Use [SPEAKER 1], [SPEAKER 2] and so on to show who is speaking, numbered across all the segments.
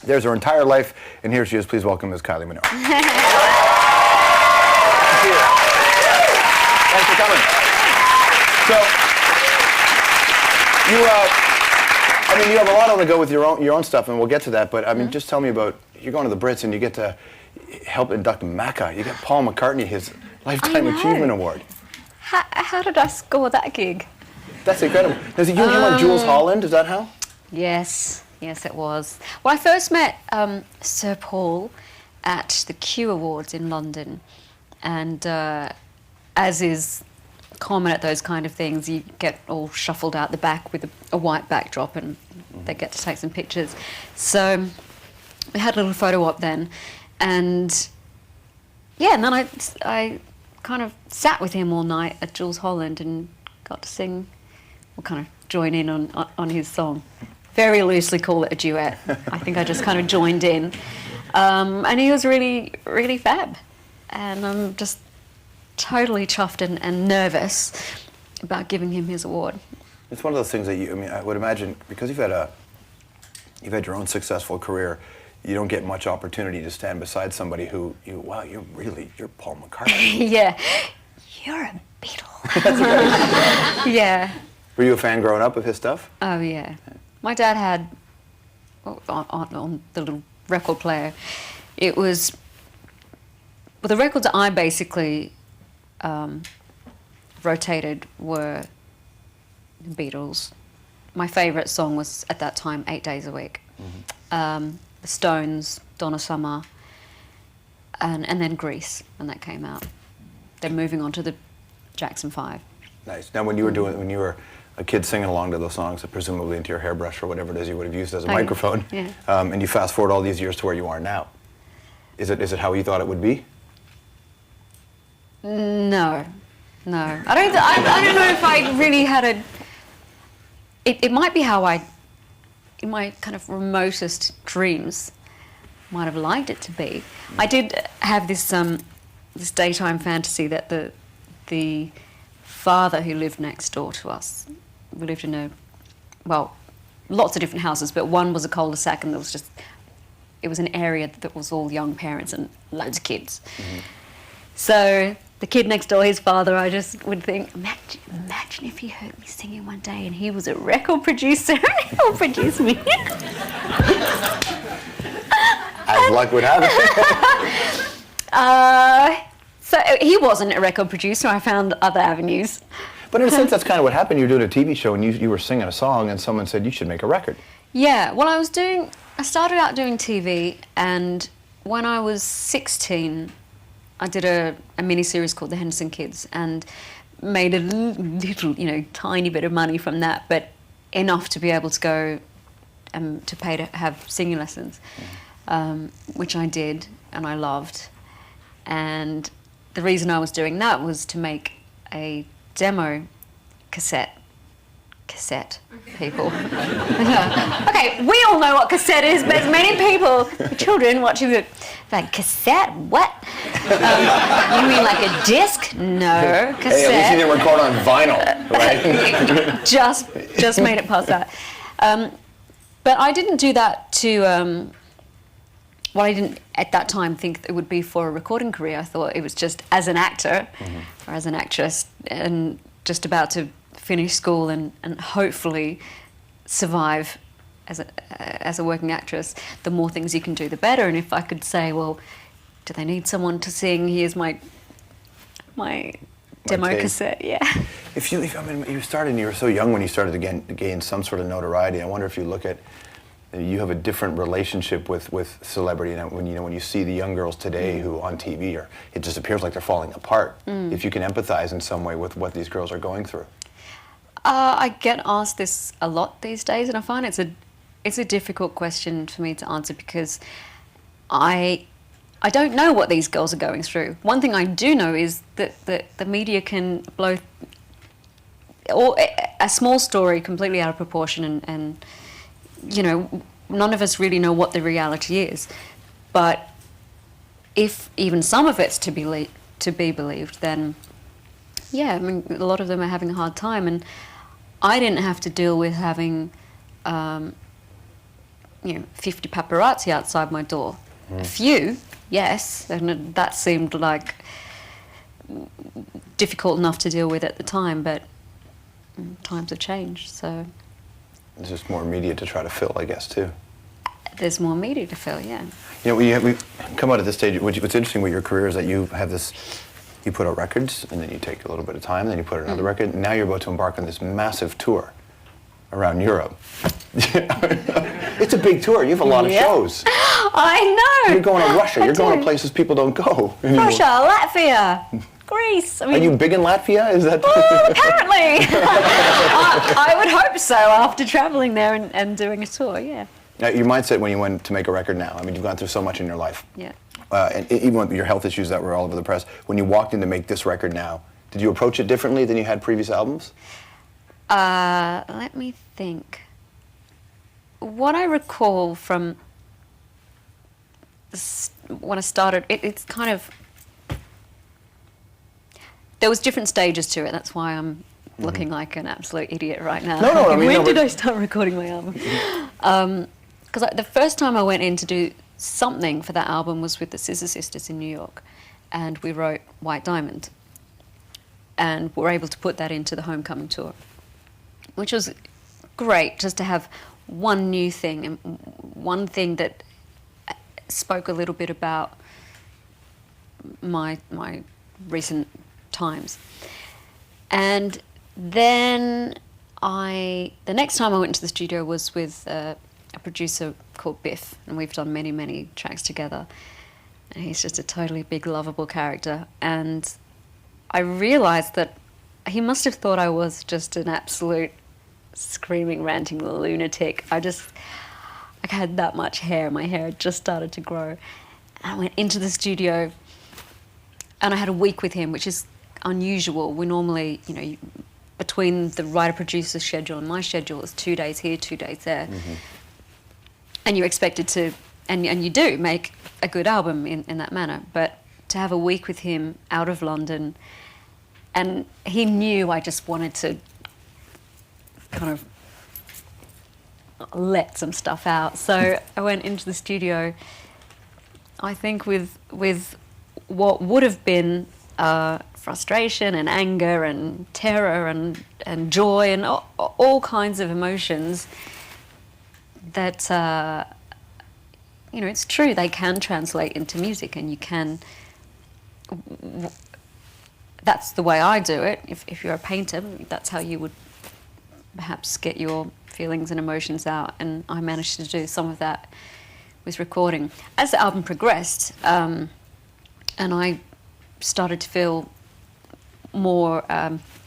[SPEAKER 1] There's her entire life, and here she is. Please welcome Ms. Kylie Minogue. Thank you. Thanks for coming. So, I mean, you have a lot on the go with your own stuff, and we'll get to that. But I mean, just tell me about, you're going to the Brits, and you get to help induct Macca. You get Paul McCartney his Lifetime Achievement Award.
[SPEAKER 2] How did I score that gig?
[SPEAKER 1] That's incredible. Is it you and Jules Holland? Is that how?
[SPEAKER 2] Yes, it was. Well, I first met Sir Paul at the Q Awards in London, and as is common at those kind of things, you get all shuffled out the back with a white backdrop, and they get to take some pictures. So we had a little photo op then, and yeah, and then I kind of sat with him all night at Jules Holland and got to sing, or kind of join in on his song. Very loosely call it a duet. I think I just kind of joined in. And he was really, really fab. And I'm just totally chuffed and nervous about giving him his award.
[SPEAKER 1] It's one of those things that I would imagine, because you've had your own successful career, you don't get much opportunity to stand beside somebody who, wow, you're Paul McCartney.
[SPEAKER 2] Yeah. You're a Beatle. Yeah.
[SPEAKER 1] Were you a fan growing up of his stuff?
[SPEAKER 2] Oh, yeah. My dad had, on the little record player, it was, well, the records I basically rotated were the Beatles. My favourite song was, at that time, 8 Days a Week. The Stones, Donna Summer, and then Grease, when that came out. Then moving on to the Jackson 5.
[SPEAKER 1] Nice. Now, when you were a kid singing along to those songs, presumably into your hairbrush or whatever it is you would have used as a microphone,
[SPEAKER 2] yeah.
[SPEAKER 1] And you fast forward all these years to where you are now, is it how you thought it would be?
[SPEAKER 2] No. I don't know if I really had a. It might be how I, in my kind of remotest dreams, might have liked it to be. I did have this this daytime fantasy that the father who lived next door to us, we lived in lots of different houses, but one was a cul-de-sac, and it was an area that was all young parents and loads of kids. So the kid next door, his father, I just would think, imagine if he heard me singing one day and he was a record producer and he'll produce me.
[SPEAKER 1] As luck would have it.
[SPEAKER 2] So he wasn't a record producer. I found other avenues.
[SPEAKER 1] But in a sense, that's kind of what happened. You were doing a TV show and you were singing a song and someone said you should make a record.
[SPEAKER 2] Yeah, well, I started out doing TV, and when I was 16, I did a mini-series called The Henderson Kids and made a little, tiny bit of money from that, but enough to be able to go to pay to have singing lessons, which I did and I loved. And the reason I was doing that was to make a demo cassette, people. Okay, we all know what cassette is, but many people, children watching it, like, cassette? What? You mean like a disc? No, cassette.
[SPEAKER 1] Hey, at least you didn't record on vinyl, right?
[SPEAKER 2] just made it past that. But I didn't do that to, I didn't at that time think it would be for a recording career. I thought it was just as an actor or as an actress and just about to finish school and hopefully survive as a working actress. The more things you can do, the better. And if I could say, well, do they need someone to sing? Here's my demo cassette. Yeah.
[SPEAKER 1] You started, you were so young when you started to gain some sort of notoriety. I wonder if you look at, you have a different relationship with celebrity. And when you see the young girls today who on TV it just appears like they're falling apart. If you can empathize in some way with what these girls are going through.
[SPEAKER 2] I get asked this a lot these days, and I find it's a difficult question for me to answer because I don't know what these girls are going through. One thing I do know is that the media can blow a small story completely out of proportion, and none of us really know what the reality is. But if even some of it's to be believed, then yeah, I mean, a lot of them are having a hard time, and I didn't have to deal with having 50 paparazzi outside my door. A few, yes, and that seemed like difficult enough to deal with at the time, but times have changed, so...
[SPEAKER 1] There's just more media to try to fill, I guess, too.
[SPEAKER 2] There's more media to fill, yeah.
[SPEAKER 1] We come out at this stage, what's interesting with your career is that you have this, you put out records, and then you take a little bit of time, then you put out another record, and now you're about to embark on this massive tour around Europe. It's a big tour. You have a lot of shows.
[SPEAKER 2] I know.
[SPEAKER 1] You're going to Russia. You're going to places people don't go anymore.
[SPEAKER 2] Russia, Latvia, Greece. I mean,
[SPEAKER 1] are you big in Latvia? Is that?
[SPEAKER 2] Apparently. I would hope so after traveling there and doing a tour, yeah.
[SPEAKER 1] Now, your mindset when you went to make a record now, I mean, you've gone through so much in your life.
[SPEAKER 2] Yeah.
[SPEAKER 1] And even with your health issues that were all over the press, when you walked in to make this record now, did you approach it differently than you had previous albums?
[SPEAKER 2] Let me think. What I recall from when I started, it's kind of... There was different stages to it. That's why I'm looking like an absolute idiot right now.
[SPEAKER 1] No, I mean...
[SPEAKER 2] When did I start recording my album? Because the first time I went in to do something for that album was with the Scissor Sisters in New York, and we wrote White Diamond, and were able to put that into the Homecoming tour, which was great, just to have one new thing, and one thing that spoke a little bit about my recent times. And then the next time I went into the studio was with a producer called Biff, and we've done many, many tracks together. And he's just a totally big, lovable character. And I realized that he must have thought I was just an absolute screaming, ranting lunatic. I had that much hair. My hair had just started to grow. And I went into the studio, and I had a week with him, which is unusual. We normally, between the writer-producer schedule and my schedule, it's 2 days here, 2 days there. Mm-hmm. And you're expected to, and you do, make a good album in that manner. But to have a week with him out of London, and he knew I just wanted to kind of let some stuff out. So I went into the studio, I think with what would have been frustration and anger and terror and joy and all kinds of emotions that, it's true, they can translate into music, and you can... That's the way I do it. If you're a painter, that's how you would perhaps get your feelings and emotions out, and I managed to do some of that with recording. As the album progressed, and I started to feel more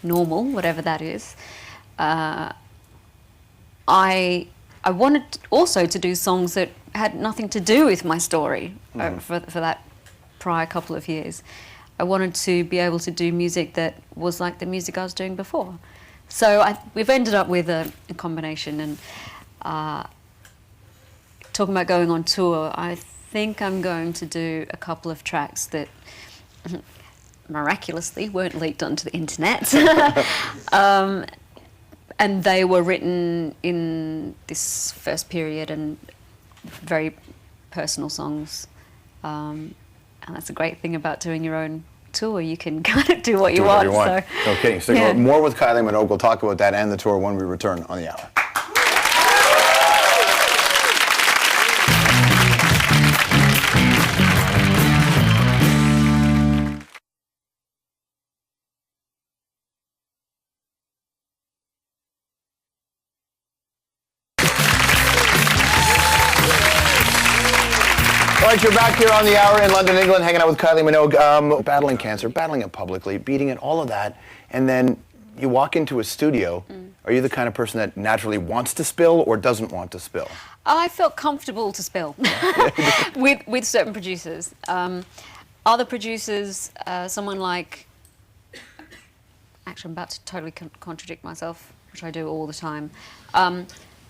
[SPEAKER 2] normal, whatever that is, I wanted also to do songs that had nothing to do with my story for that prior couple of years. I wanted to be able to do music that was like the music I was doing before. So we've ended up with a combination, and talking about going on tour, I think I'm going to do a couple of tracks that miraculously weren't leaked onto the internet. And they were written in this first period, and very personal songs. And that's a great thing about doing your own tour. You can kind of do what you want. So,
[SPEAKER 1] no kidding. So yeah. More with Kylie Minogue. We'll talk about that and the tour when we return on the hour. All right, you're back here on the hour in London, England, hanging out with Kylie Minogue, battling cancer, battling it publicly, beating it, all of that, and then you walk into a studio. Are you the kind of person that naturally wants to spill or doesn't want to spill?
[SPEAKER 2] I felt comfortable to spill with certain producers. Other producers, someone like... Actually, I'm about to totally contradict myself, which I do all the time.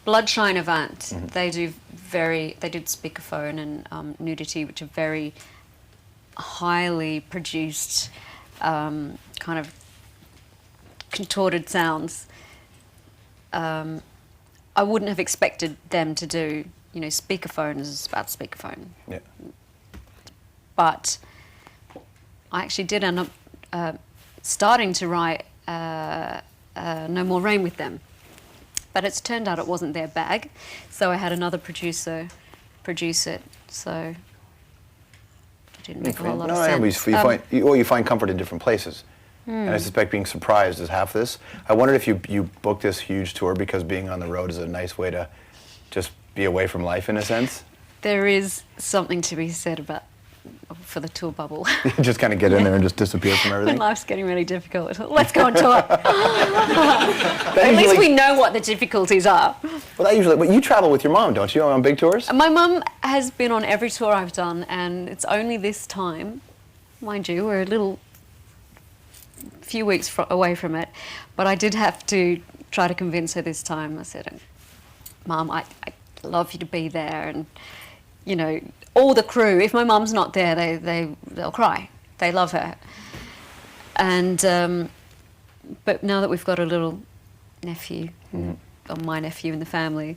[SPEAKER 2] Bloodshine Avant, they did speakerphone and nudity, which are very highly produced, kind of contorted sounds. I wouldn't have expected them to do, you know, speakerphone is about speakerphone.
[SPEAKER 1] Yeah.
[SPEAKER 2] But I actually did end up starting to write No More Rain with them. But it's turned out it wasn't their bag, so I had another producer produce it, so it didn't make a whole lot of sense.
[SPEAKER 1] You find comfort in different places. And I suspect being surprised is half this. I wondered if you booked this huge tour because being on the road is a nice way to just be away from life in a sense.
[SPEAKER 2] There is something to be said about for the tour bubble.
[SPEAKER 1] Just kind of get in there and just disappear from everything.
[SPEAKER 2] When life's getting really difficult, let's go on tour. At least we know what the difficulties are.
[SPEAKER 1] Well, but you travel with your mom, don't you, on big tours?
[SPEAKER 2] My mum has been on every tour I've done, and it's only this time, mind you, we're a few weeks away from it, but I did have to try to convince her this time. I said, Mum, I'd love you to be there, and you know, all the crew, if my mum's not there, they'll cry. They love her. And but now that we've got a little nephew, or my nephew in the family,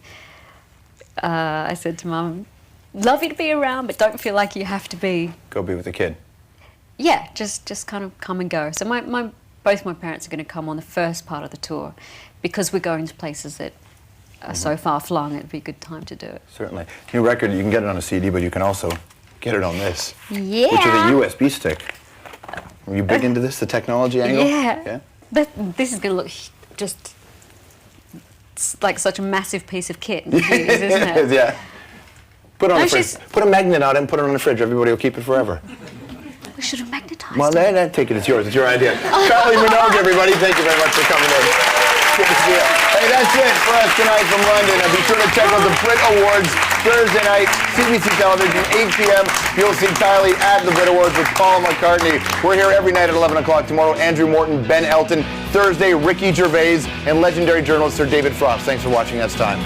[SPEAKER 2] I said to Mum, love you to be around, but don't feel like you have to be.
[SPEAKER 1] Go be with the kid.
[SPEAKER 2] Yeah, just kind of come and go. So both my parents are going to come on the first part of the tour, because we're going to places that are so far flung. It'd be a good time to do it.
[SPEAKER 1] Certainly. New record, you can get it on a CD, but you can also get it on this.
[SPEAKER 2] Yeah.
[SPEAKER 1] Which is a USB stick. Are you big into this, the technology angle?
[SPEAKER 2] Yeah. This is going to look just like such a massive piece of kit, isn't it?
[SPEAKER 1] Yeah. Put it on the fridge. Put a magnet on it and put it on the fridge. Everybody will keep it forever.
[SPEAKER 2] We should have magnetized
[SPEAKER 1] Well,
[SPEAKER 2] it.
[SPEAKER 1] take it. It's yours. It's your idea. Kylie Minogue, everybody. Thank you very much for coming in. Good to see you. Hey, that's it for us tonight from London. And be sure to check out the Brit Awards Thursday night, CBC Television, 8 p.m. You'll see Kylie at the Brit Awards with Paul McCartney. We're here every night at 11 o'clock. Tomorrow, Andrew Morton, Ben Elton. Thursday, Ricky Gervais, and legendary journalist Sir David Frost. Thanks for watching. That's time.